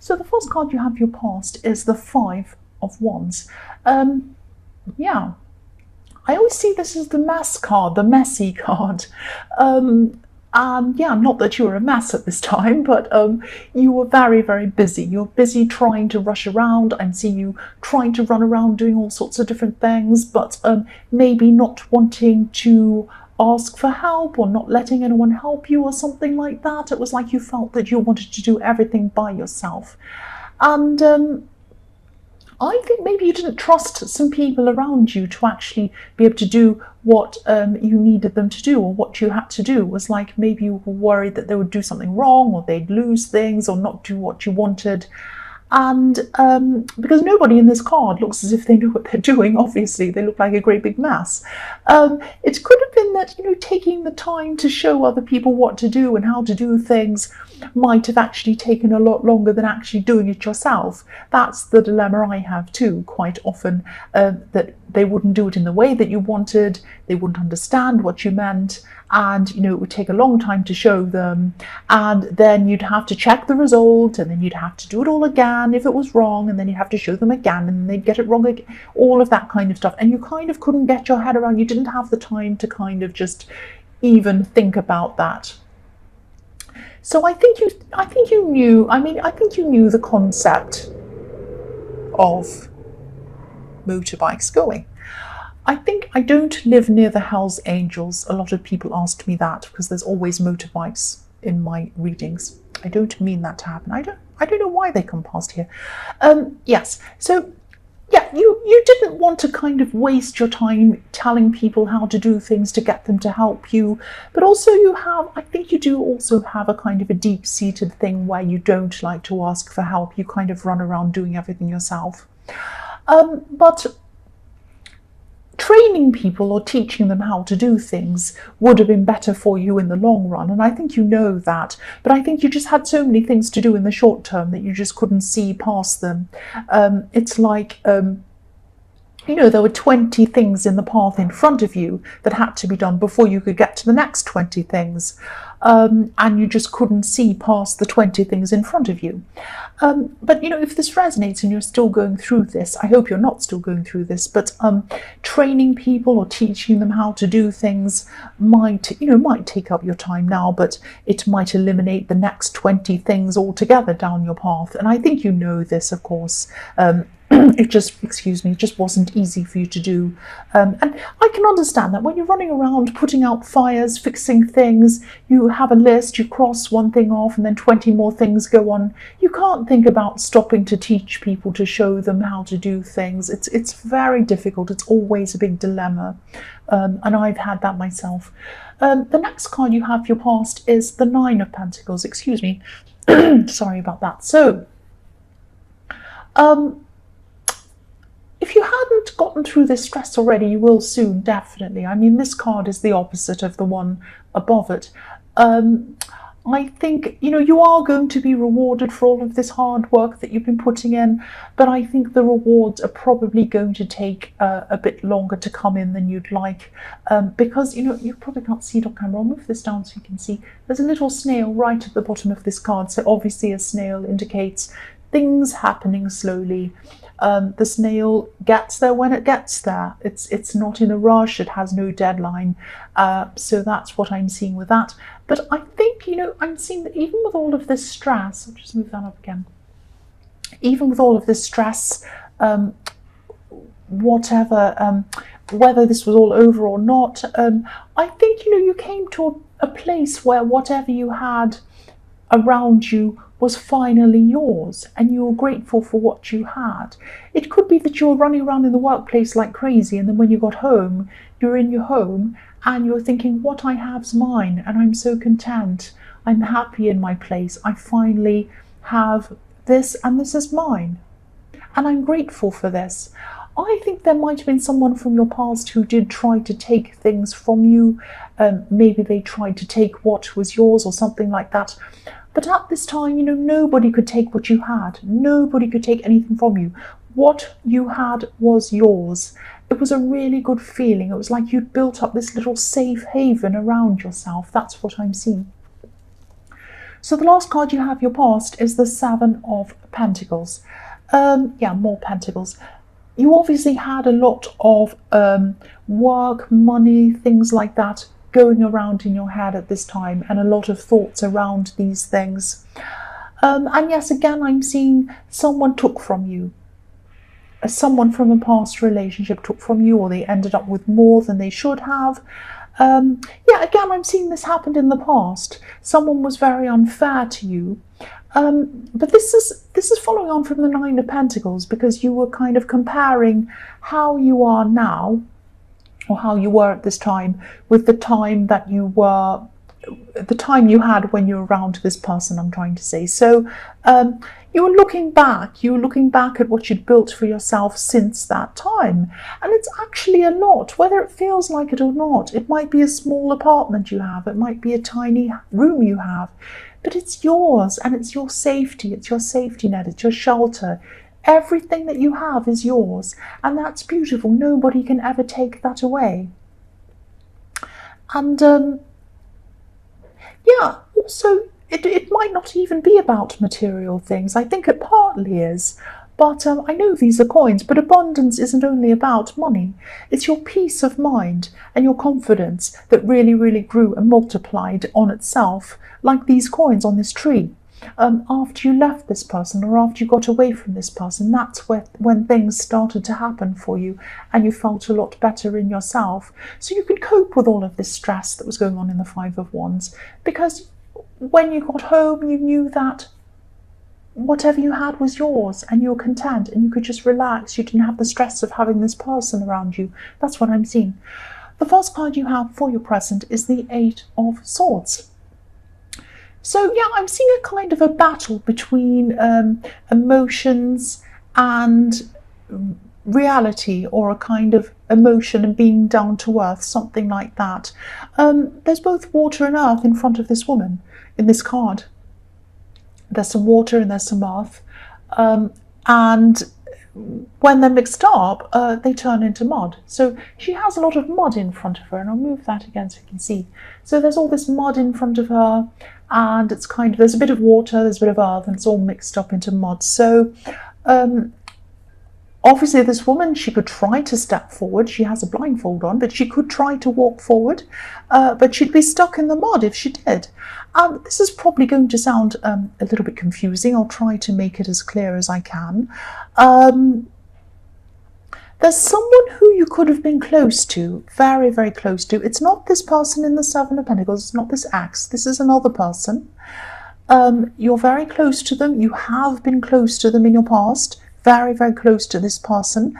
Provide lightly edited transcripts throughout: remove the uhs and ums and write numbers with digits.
So the first card you have for your past is the Five of Wands. Yeah, I always see this as the mess card, the messy card. And yeah, not that you were a mess at this time, but you were very, very busy. You're busy trying to rush around. I'm seeing you trying to run around doing all sorts of different things, but maybe not wanting to ask for help or not letting anyone help you or something like that. It was like you felt that you wanted to do everything by yourself. And I think maybe you didn't trust some people around you to actually be able to do what you needed them to do, or what you had to do. It was like maybe you were worried that they would do something wrong, or they'd lose things, or not do what you wanted. And because nobody in this card looks as if they know what they're doing, obviously, they look like a great big mess. It could have been that, taking the time to show other people what to do and how to do things might have actually taken a lot longer than actually doing it yourself. That's the dilemma I have too, quite often, that they wouldn't do it in the way that you wanted, they wouldn't understand what you meant, and it would take a long time to show them, and then you'd have to check the result, and then you'd have to do it all again if it was wrong, and then you'd have to show them again, and they'd get it wrong again, all of that kind of stuff. And you kind of couldn't get your head around, you didn't have the time to kind of just even think about that. So I think you knew the concept of motorbikes going. I don't live near the Hells Angels. A lot of people asked me that because there's always motorbikes in my readings. I don't mean that to happen. I don't know why they come past here. Yes. So yeah, you didn't want to kind of waste your time telling people how to do things to get them to help you, but also I think you do also have a kind of a deep-seated thing where you don't like to ask for help. You kind of run around doing everything yourself. But training people or teaching them how to do things would have been better for you in the long run, and I think you know that, but I think you just had so many things to do in the short term that you just couldn't see past them. It's like there were 20 things in the path in front of you that had to be done before you could get to the next 20 things. And you just couldn't see past the 20 things in front of you. But if this resonates and you're still going through this, I hope you're not still going through this, but training people or teaching them how to do things might take up your time now, but it might eliminate the next 20 things altogether down your path. And I think you know this, of course. It just wasn't easy for you to do. And I can understand that when you're running around putting out fires, fixing things, you have a list, you cross one thing off and then 20 more things go on. You can't think about stopping to teach people, to show them how to do things. It's very difficult. It's always a big dilemma. And I've had that myself. The next card you have for your past is the Nine of Pentacles. Excuse me. Sorry about that. So, if you hadn't gotten through this stress already, you will soon, definitely. I mean, this card is the opposite of the one above it. I think, you are going to be rewarded for all of this hard work that you've been putting in, but I think the rewards are probably going to take a bit longer to come in than you'd like, because, you probably can't see it on camera. I'll move this down so you can see. There's a little snail right at the bottom of this card, so obviously a snail indicates things happening slowly. The snail gets there when it gets there. It's not in a rush. It has no deadline. So that's what I'm seeing with that. But I think, I'm seeing that even with all of this stress, I'll just move that up again. Even with all of this stress, whatever, whether this was all over or not, I think, you came to a place where whatever you had around you was finally yours, and you were grateful for what you had. It could be that you were running around in the workplace like crazy, and then when you got home, you're in your home and you're thinking, what I have's mine, and I'm so content. I'm happy in my place. I finally have this, and this is mine, and I'm grateful for this. I think there might have been someone from your past who did try to take things from you. Maybe they tried to take what was yours or something like that. But at this time, nobody could take what you had. Nobody could take anything from you. What you had was yours. It was a really good feeling. It was like you'd built up this little safe haven around yourself. That's what I'm seeing. So the last card you have, your past, is the Seven of Pentacles. Yeah, more pentacles. You obviously had a lot of work, money, things like that going around in your head at this time, and a lot of thoughts around these things. And yes, again, I'm seeing someone took from you. Someone from a past relationship took from you, or they ended up with more than they should have. Yeah, again, I'm seeing this happened in the past. Someone was very unfair to you. But this is following on from the Nine of Pentacles, because you were kind of comparing how you are now, or how you were at this time, with the time that you were, the time you had when you were around this person, I'm trying to say. So you were looking back at what you'd built for yourself since that time. And it's actually a lot, whether it feels like it or not. It might be a small apartment you have, it might be a tiny room you have, but it's yours, and it's your safety net, it's your shelter. Everything that you have is yours, and that's beautiful. Nobody can ever take that away. And yeah, also, it might not even be about material things. I think it partly is. But I know these are coins, but abundance isn't only about money. It's your peace of mind and your confidence that really, really grew and multiplied on itself, like these coins on this tree. After you left this person, or after you got away from this person, that's when things started to happen for you, and you felt a lot better in yourself. So you could cope with all of this stress that was going on in the Five of Wands, because when you got home, you knew that whatever you had was yours, and you were content, and you could just relax. You didn't have the stress of having this person around you. That's what I'm seeing. The first card you have for your present is the Eight of Swords. So yeah, I'm seeing a kind of a battle between emotions and reality, or a kind of emotion and being down to earth, something like that. There's both water and earth in front of this woman in this card. There's some water and there's some earth, and when they're mixed up, they turn into mud. So she has a lot of mud in front of her, and I'll move that again so you can see. So there's all this mud in front of her, and it's kind of, there's a bit of water, there's a bit of earth, and it's all mixed up into mud. So obviously this woman, she could try to step forward. She has a blindfold on, but she could try to walk forward, but she'd be stuck in the mud if she did. This is probably going to sound a little bit confusing. I'll try to make it as clear as I can. There's someone who you could have been close to, very, very close to. It's not this person in the Seven of Pentacles. It's not this ex. This is another person. You're very close to them. You have been close to them in your past. Very, very close to this person.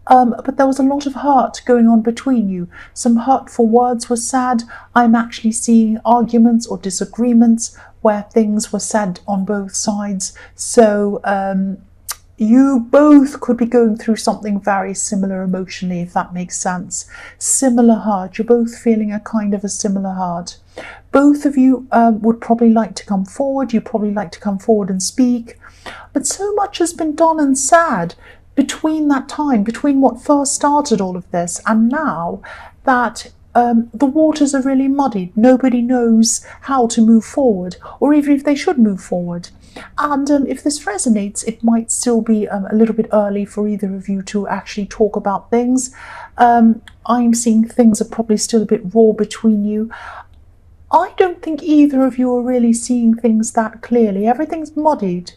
But there was a lot of hurt going on between you. Some hurtful words were said. I'm actually seeing arguments or disagreements where things were said on both sides. So you both could be going through something very similar emotionally, if that makes sense. Similar hurt. You're both feeling a kind of a similar hurt. Both of you would probably like to come forward. You'd probably like to come forward and speak. But so much has been done and said between that time, between what first started all of this and now, that the waters are really muddied. Nobody knows how to move forward, or even if they should move forward. And if this resonates, it might still be a little bit early for either of you to actually talk about things. I'm seeing things are probably still a bit raw between you. I don't think either of you are really seeing things that clearly. Everything's muddied.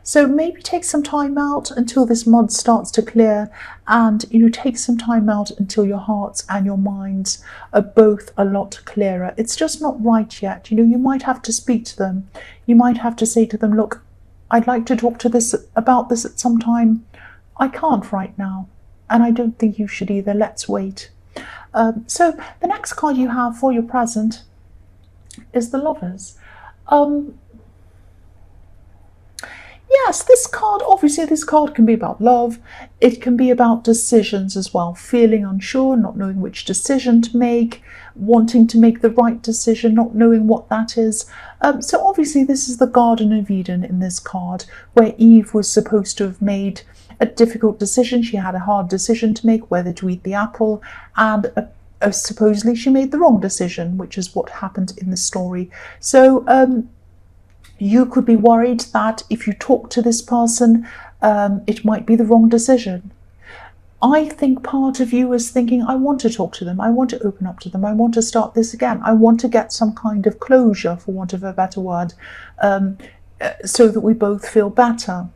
So maybe take some time out until this mud starts to clear, and take some time out until your hearts and your minds are both a lot clearer. It's just not right yet. You might have to speak to them. You might have to say to them, look, I'd like to talk about this at some time. I can't right now, and I don't think you should either. Let's wait. So the next card you have for your present is the Lovers. Yes, this card can be about love. It can be about decisions as well. Feeling unsure, not knowing which decision to make, wanting to make the right decision, not knowing what that is. So obviously this is the Garden of Eden in this card, where Eve was supposed to have made a difficult decision. She had a hard decision to make, whether to eat the apple, and supposedly she made the wrong decision, which is what happened in the story. So You could be worried that if you talk to this person, it might be the wrong decision. I think part of you is thinking, I want to talk to them, I want to open up to them, I want to start this again, I want to get some kind of closure, for want of a better word, so that we both feel better.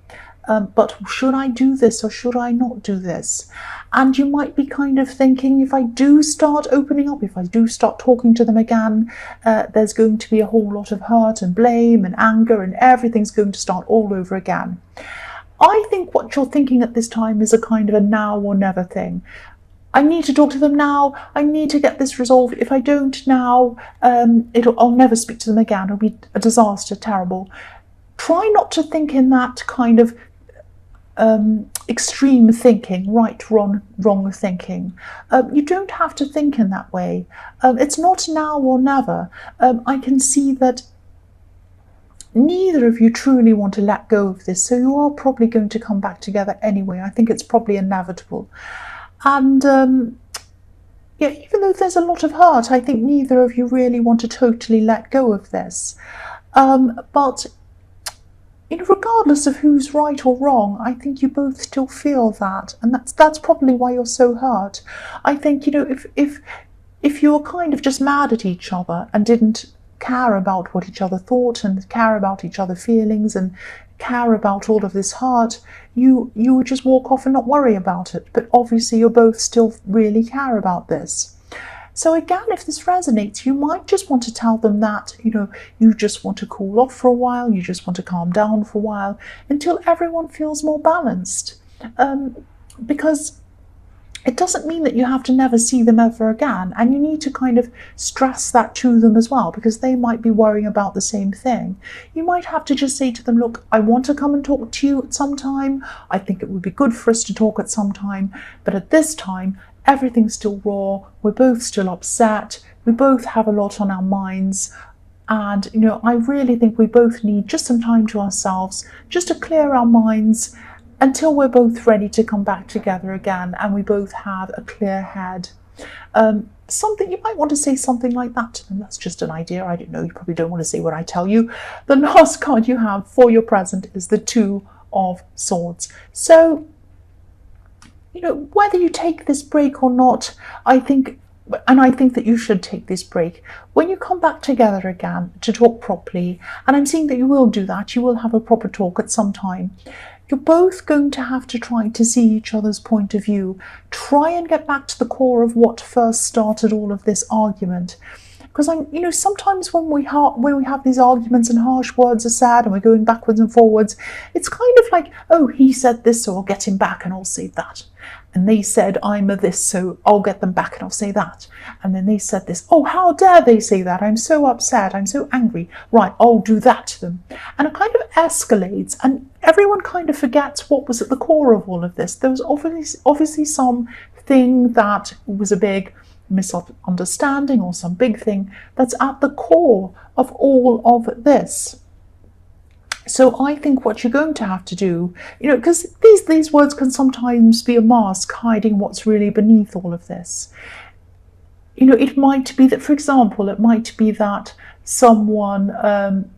But should I do this or should I not do this? And you might be kind of thinking, if I do start opening up, if I do start talking to them again, there's going to be a whole lot of hurt and blame and anger, and everything's going to start all over again. I think what you're thinking at this time is a kind of a now or never thing. I need to talk to them now. I need to get this resolved. If I don't now, I'll never speak to them again. It'll be a disaster, terrible. Try not to think in that kind of extreme thinking, right, wrong thinking. You don't have to think in that way. It's not now or never. I can see that neither of you truly want to let go of this, so you are probably going to come back together anyway. I think it's probably inevitable. And yeah, even though there's a lot of hurt, I think neither of you really want to totally let go of this. But regardless of who's right or wrong, I think you both still feel that, and that's probably why you're so hurt. I think, if you were kind of just mad at each other and didn't care about what each other thought and care about each other's feelings and care about all of this hurt, you would just walk off and not worry about it. But obviously you both still really care about this. So again, if this resonates, you might just want to tell them that, you just want to cool off for a while, you just want to calm down for a while until everyone feels more balanced. Because it doesn't mean that you have to never see them ever again, and you need to kind of stress that to them as well, because they might be worrying about the same thing. You might have to just say to them, look, I want to come and talk to you at some time. I think it would be good for us to talk at some time, but at this time, everything's still raw, we're both still upset, we both have a lot on our minds, and I really think we both need just some time to ourselves, just to clear our minds until we're both ready to come back together again and we both have a clear head. Something, you might want to say something like that to them. That's just an idea. I don't know, you probably don't want to say what I tell you. The last card you have for your present is the Two of Swords. So, whether you take this break or not, I think that you should take this break. When you come back together again to talk properly, and I'm seeing that you will do that, you will have a proper talk at some time, you're both going to have to try to see each other's point of view. Try and get back to the core of what first started all of this argument. Because sometimes when we have these arguments and harsh words are said and we're going backwards and forwards, it's kind of like, oh, he said this, so I'll get him back and I'll say that. And they said, I'm a this, so I'll get them back and I'll say that. And then they said this, oh, how dare they say that? I'm so upset, I'm so angry. Right, I'll do that to them. And it kind of escalates, and everyone kind of forgets what was at the core of all of this. There was obviously something that was a big misunderstanding or some big thing that's at the core of all of this. So I think what you're going to have to do, because these words can sometimes be a mask hiding what's really beneath all of this. It might be that, for example, it might be that someone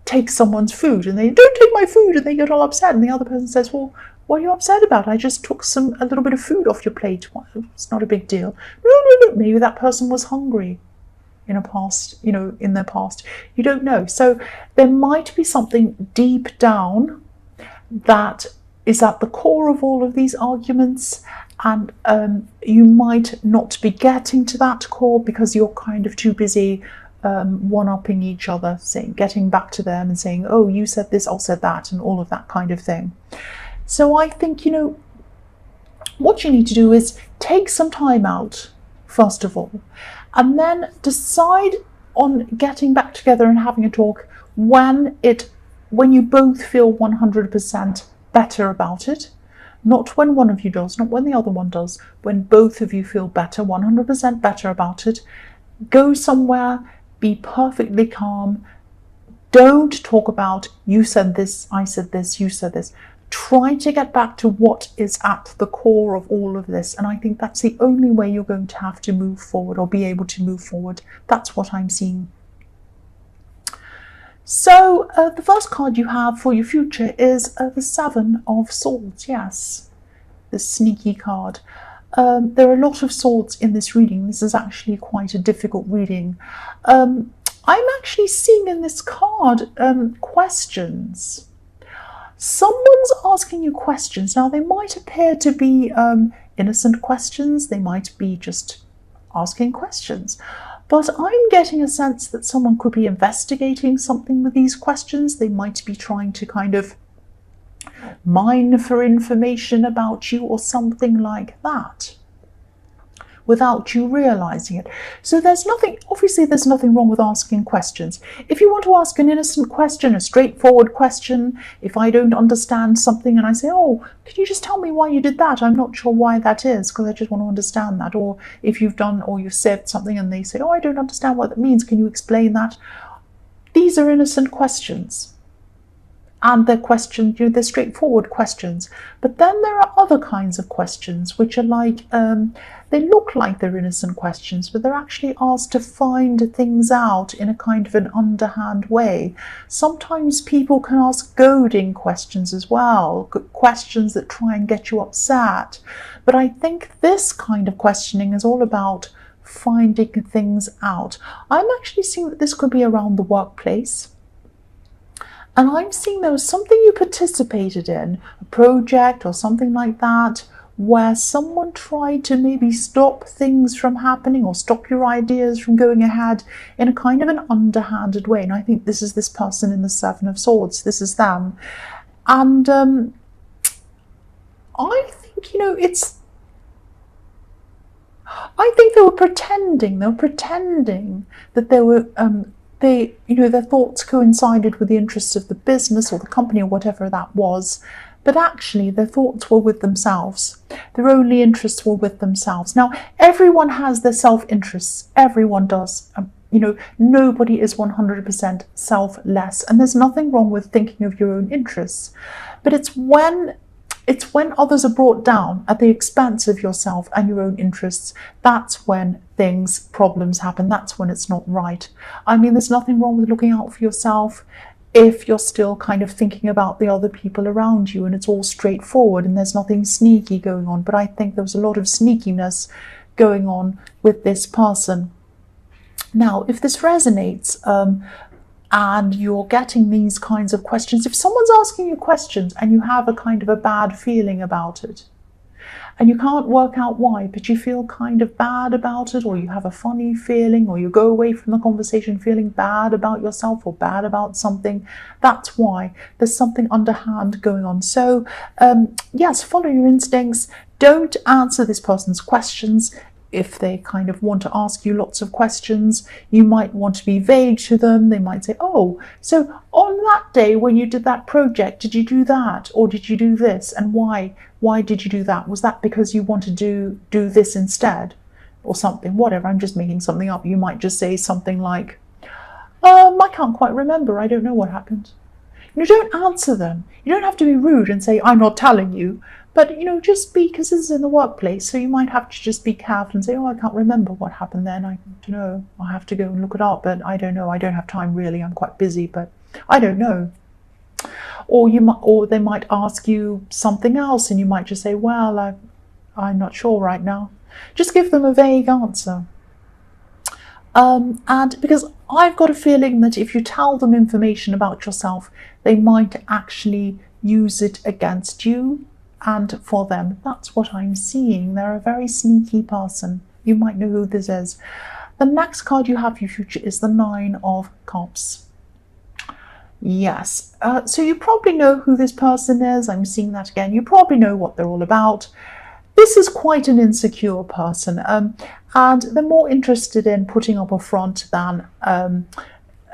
takes someone's food and they don't take my food, and they get all upset, and the other person says, well, what are you upset about? I just took a little bit of food off your plate. Well, it's not a big deal. No. Maybe that person was hungry in their past. You don't know. So there might be something deep down that is at the core of all of these arguments, and you might not be getting to that core because you're kind of too busy one-upping each other, getting back to them and saying, oh, you said this, I'll said that, and all of that kind of thing. So I think, what you need to do is take some time out, first of all, and then decide on getting back together and having a talk when you both feel 100% better about it. Not when one of you does, not when the other one does. When both of you feel better, 100% better about it. Go somewhere, be perfectly calm. Don't talk about, you said this, I said this, you said this. Try to get back to what is at the core of all of this. And I think that's the only way you're going to have to move forward or be able to move forward. That's what I'm seeing. So the first card you have for your future is the Seven of Swords. Yes, this sneaky card. There are a lot of swords in this reading. This is actually quite a difficult reading. I'm actually seeing in this card questions. Someone's asking you questions. Now, they might appear to be innocent questions. They might be just asking questions. But I'm getting a sense that someone could be investigating something with these questions. They might be trying to kind of mine for information about you or something like that, without you realizing it. So obviously there's nothing wrong with asking questions. If you want to ask an innocent question, a straightforward question, if I don't understand something and I say, oh, could you just tell me why you did that? I'm not sure why that is, because I just want to understand that. Or if you've said something and they say, oh, I don't understand what that means, can you explain that? These are innocent questions. And they're questions, they're straightforward questions. But then there are other kinds of questions which are like, they look like they're innocent questions, but they're actually asked to find things out in a kind of an underhand way. Sometimes people can ask goading questions as well, questions that try and get you upset. But I think this kind of questioning is all about finding things out. I'm actually seeing that this could be around the workplace. And I'm seeing there was something you participated in, a project or something like that, where someone tried to maybe stop things from happening or stop your ideas from going ahead in a kind of an underhanded way. And I think this is this person in the Seven of Swords. This is them. And I think, I think they were pretending that they were... their thoughts coincided with the interests of the business or the company or whatever that was, but actually their thoughts were with themselves. Their only interests were with themselves. Now, everyone has their self-interests. Everyone does. Nobody is 100% selfless, and there's nothing wrong with thinking of your own interests. But it's when others are brought down at the expense of yourself and your own interests, that's when problems happen. That's when it's not right. I mean, there's nothing wrong with looking out for yourself if you're still kind of thinking about the other people around you and it's all straightforward and there's nothing sneaky going on. But I think there was a lot of sneakiness going on with this person. Now, if this resonates, and you're getting these kinds of questions, if someone's asking you questions and you have a kind of a bad feeling about it, and you can't work out why, but you feel kind of bad about it, or you have a funny feeling, or you go away from the conversation feeling bad about yourself or bad about something, that's why. There's something underhand going on. So yes, follow your instincts. Don't answer this person's questions. If they kind of want to ask you lots of questions, you might want to be vague to them. They might say, oh, so on that day when you did that project, did you do that? Or did you do this? And why? Why did you do that? Was that because you wanted to do this instead? Or something, whatever. I'm just making something up. You might just say something like, I can't quite remember. I don't know what happened. Don't answer them. You don't have to be rude and say, I'm not telling you. But, just because this is in the workplace, so you might have to just be careful and say, oh, I can't remember what happened then. I don't know. I'll have to go and look it up, but I don't know. I don't have time really. I'm quite busy, but I don't know. Or they might ask you something else and you might just say, well, I'm not sure right now. Just give them a vague answer. And because I've got a feeling that if you tell them information about yourself, they might actually use it against you and for them. That's what I'm seeing. They're a very sneaky person. You might know who this is. The next card you have for your future is the Nine of Cups. Yes, so you probably know who this person is. I'm seeing that again. You probably know what they're all about. This is quite an insecure person, and they're more interested in putting up a front than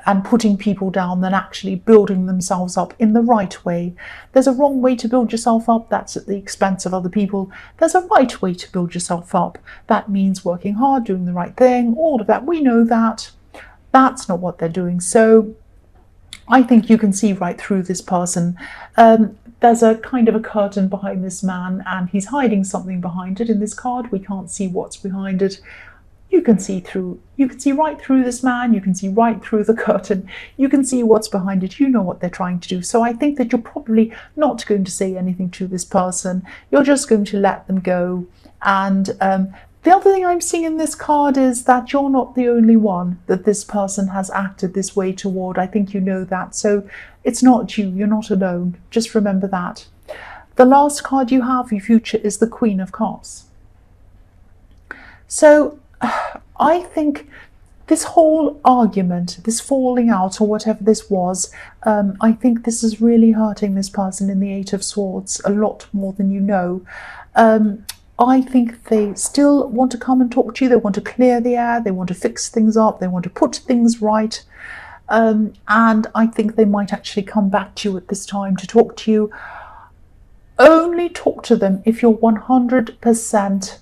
and putting people down than actually building themselves up in the right way. There's a wrong way to build yourself up. That's at the expense of other people. There's a right way to build yourself up. That means working hard, doing the right thing, all of that. We know that. That's not what they're doing. So I think you can see right through this person. There's a kind of a curtain behind this man and he's hiding something behind it. In this card, we can't see what's behind it. you can see right through this man, you can see right through the curtain, you can see what's behind it, you know what they're trying to do. So I think that you're probably not going to say anything to this person, you're just going to let them go. And the other thing I'm seeing in this card is that you're not the only one that this person has acted this way toward. I think you know that. So it's not you, you're not alone. Just remember that. The last card you have for your future is the Queen of Cups. So I think this whole argument, this falling out or whatever this was, I think this is really hurting this person in the Eight of Swords a lot more than you know. I think they still want to come and talk to you. They want to clear the air. They want to fix things up. They want to put things right. And I think they might actually come back to you at this time to talk to you. Only talk to them if you're 100%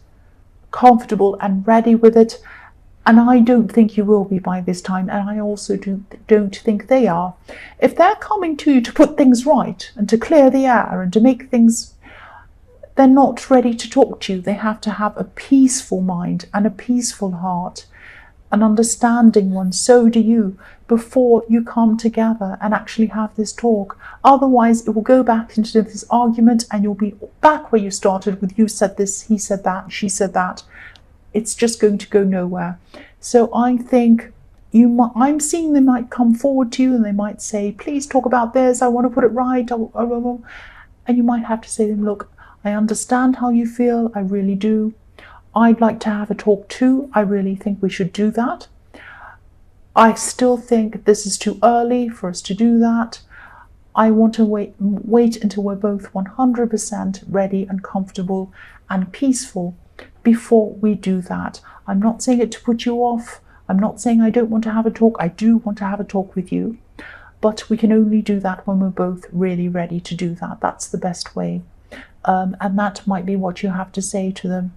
comfortable and ready with it. And I don't think you will be by this time. And I also don't think they are. If they're coming to you to put things right and to clear the air and to make things, they're not ready to talk to you. They have to have a peaceful mind and a peaceful heart, an understanding one. So do you, before you come together and actually have this talk. Otherwise, it will go back into this argument and you'll be back where you started with you said this, he said that, she said that. It's just going to go nowhere. So I think I'm seeing they might come forward to you and they might say, please talk about this. I want to put it right. And you might have to say to them, look, I understand how you feel. I really do. I'd like to have a talk too. I really think we should do that. I still think this is too early for us to do that. I want to wait until we're both 100% ready and comfortable and peaceful before we do that. I'm not saying it to put you off. I'm not saying I don't want to have a talk. I do want to have a talk with you. But we can only do that when we're both really ready to do that. That's the best way. And that might be what you have to say to them.